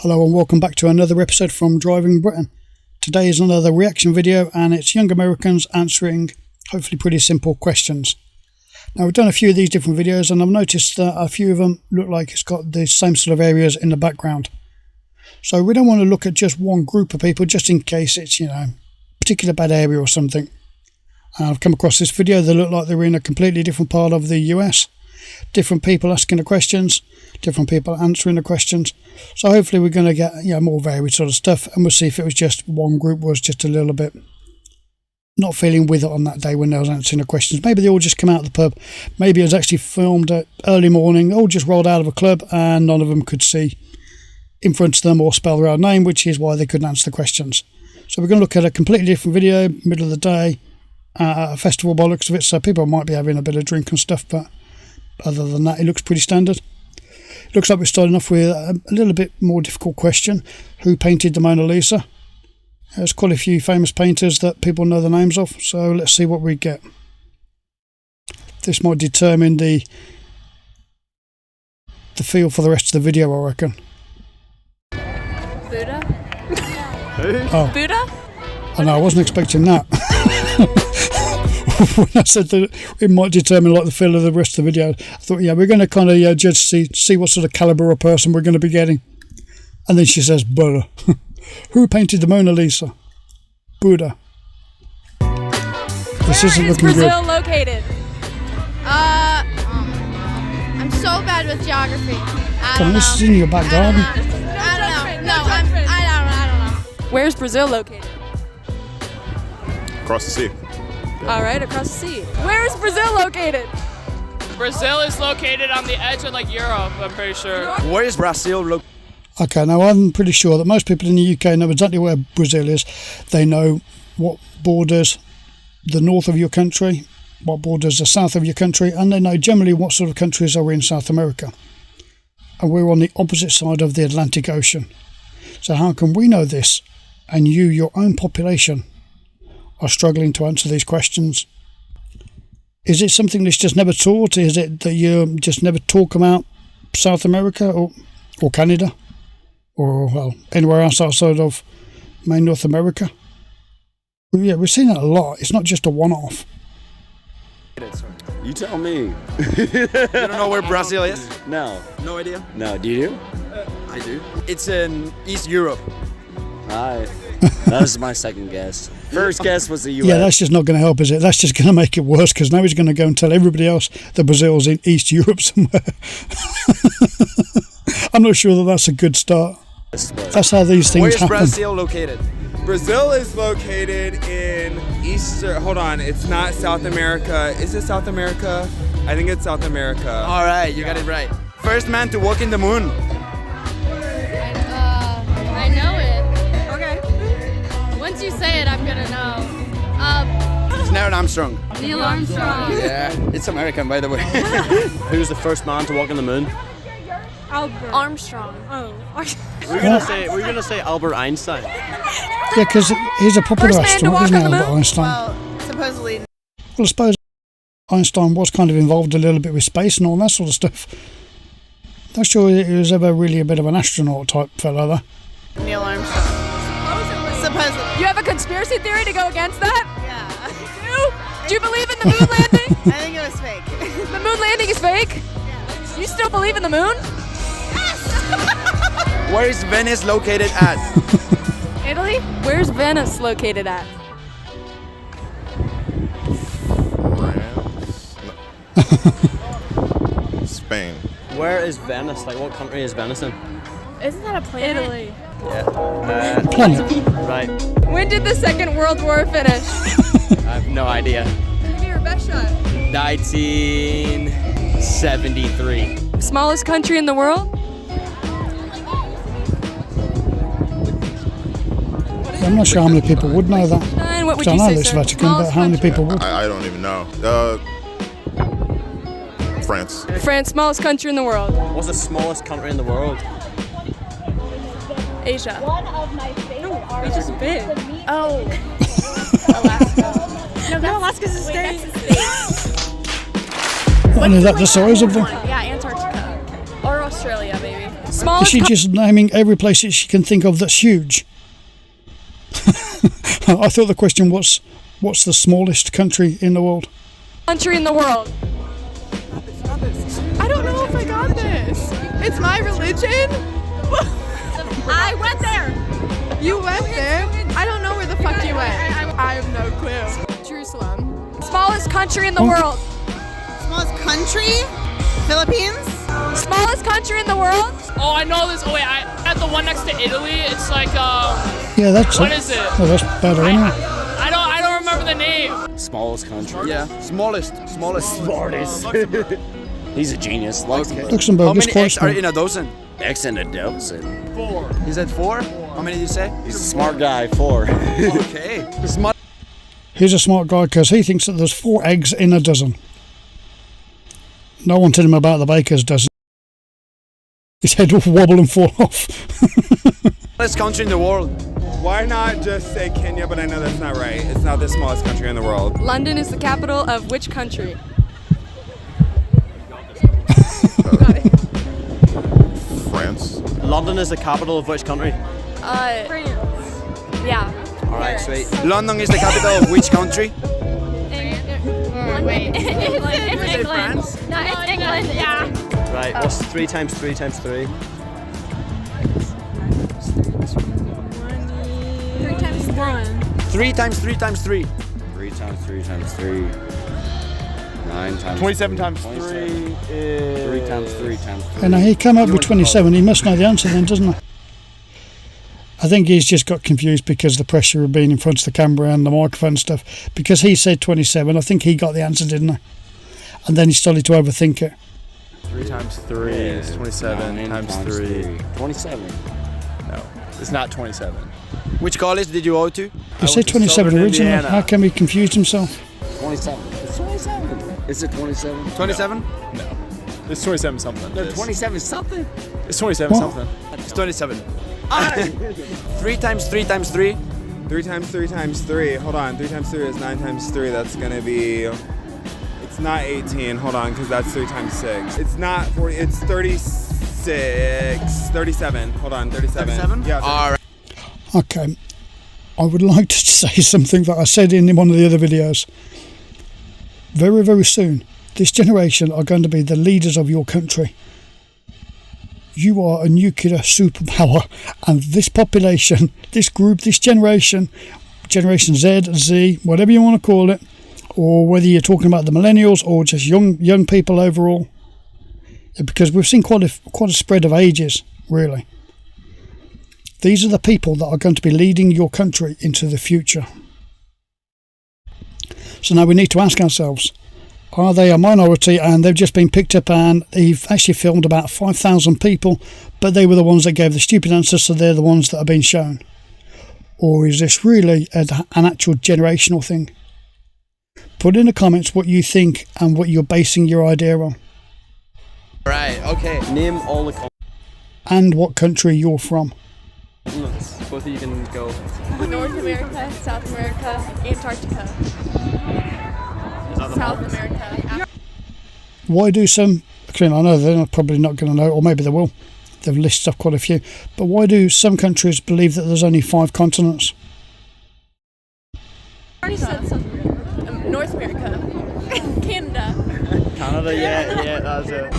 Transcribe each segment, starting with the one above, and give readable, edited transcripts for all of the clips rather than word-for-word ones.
Hello and welcome back to another episode from Driving Britain. Today is another reaction video and it's young Americans answering hopefully pretty simple questions. Now we've done a few of these different videos and I've noticed that a few of them look like it's got the same sort of areas in the background. So we don't want to look at just one group of people just in case it's, a particular bad area or something. I've come across this video, they look like they're in a completely different part of the US. Different people asking the questions, different people answering the questions. So hopefully we're going to get more varied sort of stuff, and we'll see if it was just one group was just a little bit not feeling with it on that day when they was answering the questions. Maybe they all just come out of the pub. Maybe it was actually filmed at early morning, all just rolled out of a club and none of them could see in front of them or spell their own name, which is why they couldn't answer the questions. So we're going to look at a completely different video, middle of the day, at a festival by the looks of it, so people might be having a bit of drink and stuff, but other than that, it looks pretty standard. It looks like we're starting off with a little bit more difficult question. Who painted the Mona Lisa? There's quite a few famous painters that people know the names of, so let's see what we get. This might determine the feel for the rest of the video, I reckon. Buddha? Oh. Buddha? I know, I wasn't expecting that. When I said that it might determine the feel of the rest of the video, I thought, we're going to kind of judge, see what sort of caliber of person we're going to be getting. And then she says, Buddha. Who painted the Mona Lisa? Buddha. This isn't looking good. Where is Brazil located? I'm so bad with geography. I don't know. This is in your back garden. I don't know. I don't know. Where's Brazil located? Across the sea. All right, across the sea. Where is Brazil located? Brazil is located on the edge of Europe, I'm pretty sure. Where is Brazil located? Okay, now I'm pretty sure that most people in the UK know exactly where Brazil is. They know what borders the north of your country, what borders the south of your country, and they know generally what sort of countries are in South America. And we're on the opposite side of the Atlantic Ocean. So how can we know this and you, your own population, are struggling to answer these questions? Is it something that's just never taught? Is it that you just never talk about South America or Canada or anywhere else outside of main North America? Yeah, we've seen it a lot. It's not just a one-off. You tell me. You don't know where Brazil is? No. No idea? No, do you? I do. It's in East Europe. Alright. That was my second guess. First guess was the US. Yeah, that's just not going to help, is it? That's just going to make it worse, because now he's going to go and tell everybody else that Brazil's in East Europe somewhere. I'm not sure that that's a good start. That's how these things happen. Where is Brazil located? Brazil is located in hold on, it's not South America. Is it South America? I think it's South America. All right, you got it right. First man to walk in the moon. I know it. Okay. Once you say it, I'm gonna know. It's Neil Armstrong. Neil Armstrong. Yeah, it's American, by the way. Who's the first man to walk on the moon? Albert Armstrong. Oh. We're gonna say Albert Einstein. Yeah, because he's a popular First man to astronaut, walk isn't he, on the Albert moon? Einstein? Well, supposedly. Well, I suppose Einstein was kind of involved a little bit with space and all that sort of stuff. Not sure he was ever really a bit of an astronaut type fellow, though. Neil Armstrong. Supposedly. You have a conspiracy theory to go against that? Yeah. Do you believe in the moon landing? I think it was fake. The moon landing is fake? Yeah. You still believe in the moon? Where is Venice located at? Italy? Where's Venice located at? France. Spain. Where is Venice? What country is Venice in? Isn't that a planet? Italy. Yeah. Planet. Right. When did the Second World War finish? I have no idea. Give me your best shot. 1973. Smallest country in the world? I'm not sure how many people would know that. And what would So I you know say, this sir? Vatican, but Smallest how many country? people would? I don't even know. France. France, smallest country in the world. What's the smallest country in the world? Asia. One of my favorite artists. Asia's big. Oh. Alaska. No, Alaska's a state. And is that the size of them? Yeah, Antarctica. Or Australia, maybe. Is Smallest she just naming every place that she can think of that's huge? I thought the question was, what's the smallest country in the world? country in the world. I don't know if I got this. It's my religion. I went there. You went there? I don't know where the fuck you went. I have no clue. Jerusalem. Smallest country in the world. Smallest country? Philippines? Smallest country in the world. Oh, I know this. Oh wait, I at the one next to Italy. It's like Yeah, that's what it. is it? Oh, that's better anyway. I don't remember the name. Smallest country. Yeah, smallest. He's a genius. Luxembourg. Luxembourg How is many quite eggs are small. in a dozen? X and a dozen. 4. He said 4? How many did you say? He's a smart guy. 4. Okay. Smart. He's a smart guy because he thinks that there's 4 eggs in a dozen. No one told him about the baker's dozen. His head will wobble and fall off. Smallest country in the world. Why not just say Kenya? But I know that's not right. It's not the smallest country in the world. London is the capital of which country? France. London is the capital of which country? France. Yeah. All right, sweet. London is the capital of which country? Wait. It's England. No, it's England. Yeah. Right. What's 3 times 3 times 3? 3 times 1. 3 times 3 times 3. 3 times 3 times 3. 9 times 27 times 3 is 3 times 3 times 3. And he came up with 27. He must know the answer then, doesn't he? I think he's just got confused because of the pressure of being in front of the camera and the microphone and stuff. Because he said 27, I think he got the answer, didn't he? And then he started to overthink it. 3 times 3 is 27 9 times 3. 27. No, it's not 27. Which college did you go to? He said 27 Southern originally. Indiana. How come he confused himself? 27. It's 27. Is it 27? 27? No, it's 27 something. No, 27 something. It's 27 What? something. It's 27. 3 times 3 times 3. 3 times 3 times 3. Hold on. 3 times 3 is 9 times 3. That's gonna be. It's not 18. Hold on, because that's 3 times 6. It's not 40. It's 36. 37. Hold on. 37. 37? Yeah. All right. Okay. I would like to say something that I said in one of the other videos. Very, very soon, this generation are going to be the leaders of your country. You are a nuclear superpower, and this population, this group, this generation, Generation Z, Z, whatever you want to call it, or whether you're talking about the millennials or just young people overall, because we've seen quite a spread of ages, really. These are the people that are going to be leading your country into the future. So now we need to ask ourselves, are they a minority and they've just been picked up and they've actually filmed about 5,000 people, but they were the ones that gave the stupid answers, so they're the ones that are being shown? Or is this really an actual generational thing? Put in the comments what you think and what you're basing your idea on. Right, okay. Name all the And what country you're from. Both of you can go. North America, South America, Antarctica. South America. Why do some, I know they're probably not going to know, or maybe they will, they've listed off quite a few, but why do some countries believe that there's only 5 continents? I already said something. North America. Canada. Canada, yeah, that's it.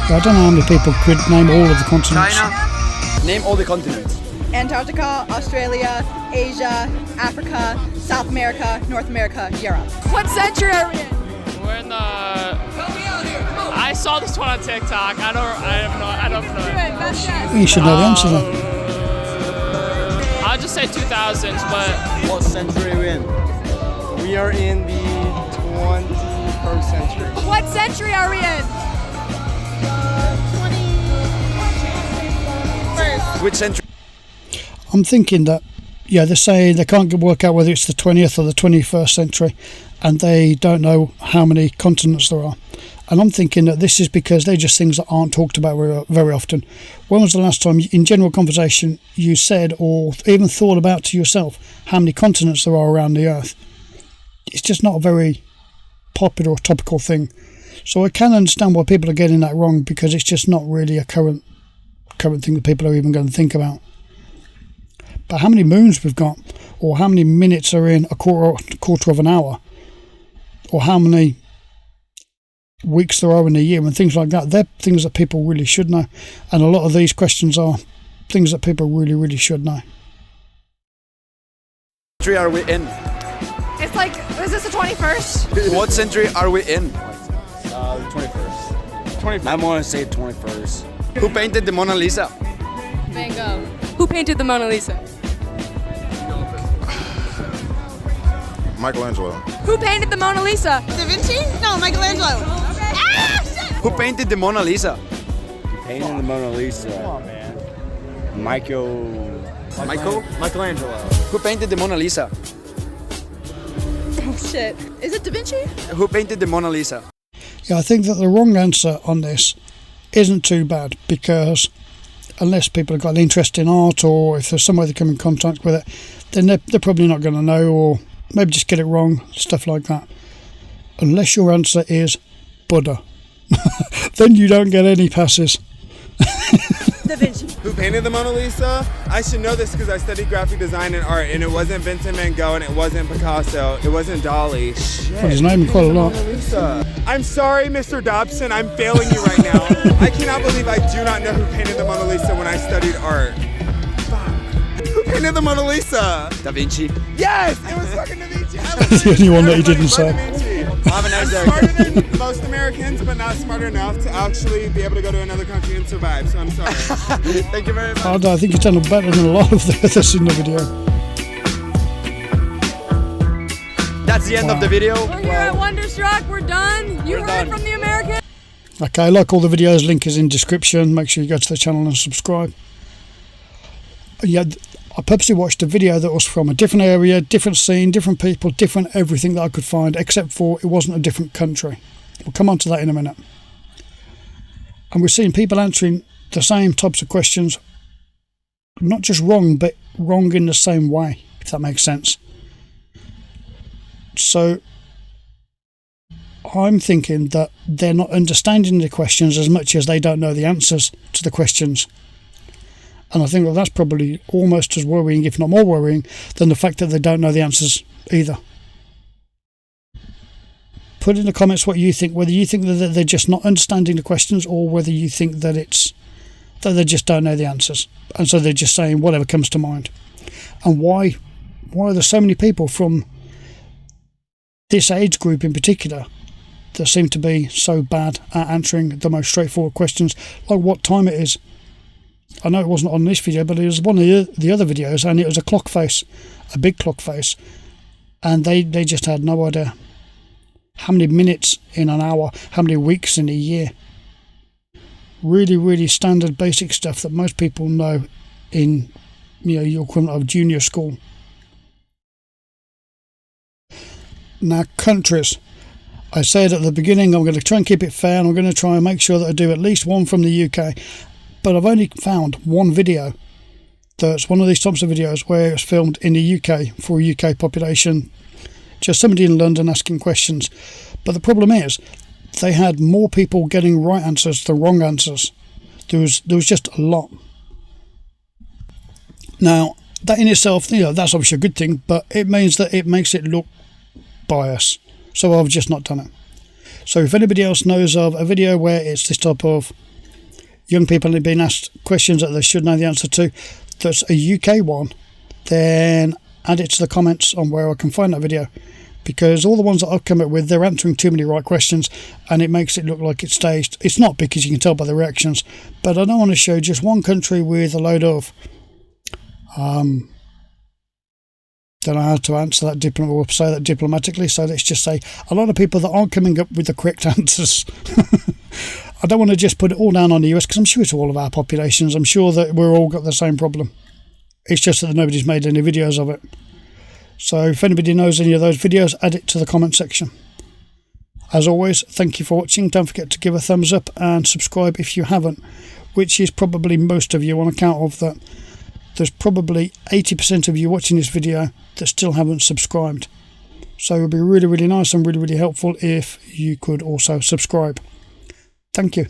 I don't know how many people could name all of the continents. China. Name all the continents. Antarctica, Australia, Asia, Africa, South America, North America, Europe. What century are we in? We're in the. I saw this one on TikTok. I don't know. Best guess. You should know the answer then. I'll just say 2000s, but What century are we in? We are in the 21st century. What century are we in? Which century? I'm thinking that, yeah, they're saying they can't work out whether it's the 20th or the 21st century, and they don't know how many continents there are. And I'm thinking that this is because they're just things that aren't talked about very often. When was the last time, in general conversation, you said or even thought about to yourself how many continents there are around the Earth? It's just not very popular or topical thing. So I can understand why people are getting that wrong, because it's just not really a current thing that people are even going to think about. But how many moons we've got, or how many minutes are in a quarter of an hour, or how many weeks there are in a year, and things like that, they're things that people really should know. And a lot of these questions are things that people really, really should know. Century are we in? It's like, is this the 21st? What century are we in? The 21st. I'm going to say 21st. Who painted the Mona Lisa? Van Gogh. Who painted the Mona Lisa? Michelangelo. Who painted the Mona Lisa? DaVinci? No, Michelangelo. Ah, shit! Who painted the Mona Lisa? Painting the Mona Lisa. Come on, man. Michelangelo. Who painted the Mona Lisa? Oh shit. Is it DaVinci? Who painted the Mona Lisa? Yeah, I think that the wrong answer on this isn't too bad, because unless people have got an interest in art, or if there's some way they come in contact with it, then they're probably not going to know, or maybe just get it wrong, stuff like that. Unless your answer is Buddha, then you don't get any passes. DaVinci. Who painted the Mona Lisa? I should know this because I studied graphic design and art, and it wasn't Vincent van Gogh, and it wasn't Picasso, it wasn't Dali. Shit. Well, he's named quite a lot. Mona Lisa. I'm sorry, Mr. Dobson, I'm failing you right now. I cannot believe I do not know who painted the Mona Lisa when I studied art. Fuck. Who painted the Mona Lisa? Da Vinci. Yes, it was fucking Da Vinci. That's the only one that he didn't say. Have a nice day. I'm smarter than most Americans, but not smart enough to actually be able to go to another country and survive, so I'm sorry. Thank you very much. I think you've done better than a lot of the others in the video. That's the end of the video. We're here at Wonderstruck. We're done. You We're heard done. from the American. Okay, like all the videos, link is in description. Make sure you go to the channel and subscribe. Yeah, I purposely watched a video that was from a different area, different scene, different people, different everything that I could find, except for it wasn't a different country. We'll come on to that in a minute. And we're seeing people answering the same types of questions, not just wrong, but wrong in the same way, if that makes sense. So I'm thinking that they're not understanding the questions as much as they don't know the answers to the questions. And I think that that's probably almost as worrying, if not more worrying, than the fact that they don't know the answers either. Put in the comments what you think, whether you think that they're just not understanding the questions, or whether you think that it's that they just don't know the answers, and so they're just saying whatever comes to mind. And why are there so many people from this age group in particular that seem to be so bad at answering the most straightforward questions, like what time it is? I know it wasn't on this video, but it was one of the other videos, and it was a clock face, a big clock face, and they just had no idea how many minutes in an hour, how many weeks in a year. Really, really standard basic stuff that most people know in, your equivalent of junior school. Now, countries. I said at the beginning I'm going to try and keep it fair, and I'm going to try and make sure that I do at least one from the UK. But I've only found one video that's one of these types of videos where it was filmed in the UK for a UK population, just somebody in London asking questions. But the problem is they had more people getting right answers than wrong answers. There was just a lot. Now, that in itself, that's obviously a good thing, but it means that it makes it look biased. So I've just not done it. So if anybody else knows of a video where it's this type of young people have been asked questions that they should know the answer to, that's a UK one, then add it to the comments on where I can find that video, because all the ones that I've come up with, they're answering too many right questions and it makes it look like it's staged. It's not, because you can tell by the reactions, but I don't want to show just one country with a load of don't know how to answer that or say that diplomatically, so let's just say a lot of people that aren't coming up with the correct answers. I don't want to just put it all down on the US, because I'm sure it's all of our populations. I'm sure that we're all got the same problem. It's just that nobody's made any videos of it. So if anybody knows any of those videos, add it to the comment section. As always, thank you for watching. Don't forget to give a thumbs up and subscribe if you haven't, which is probably most of you, on account of that there's probably 80% of you watching this video that still haven't subscribed. So it would be really, really nice and really, really helpful if you could also subscribe. Thank you.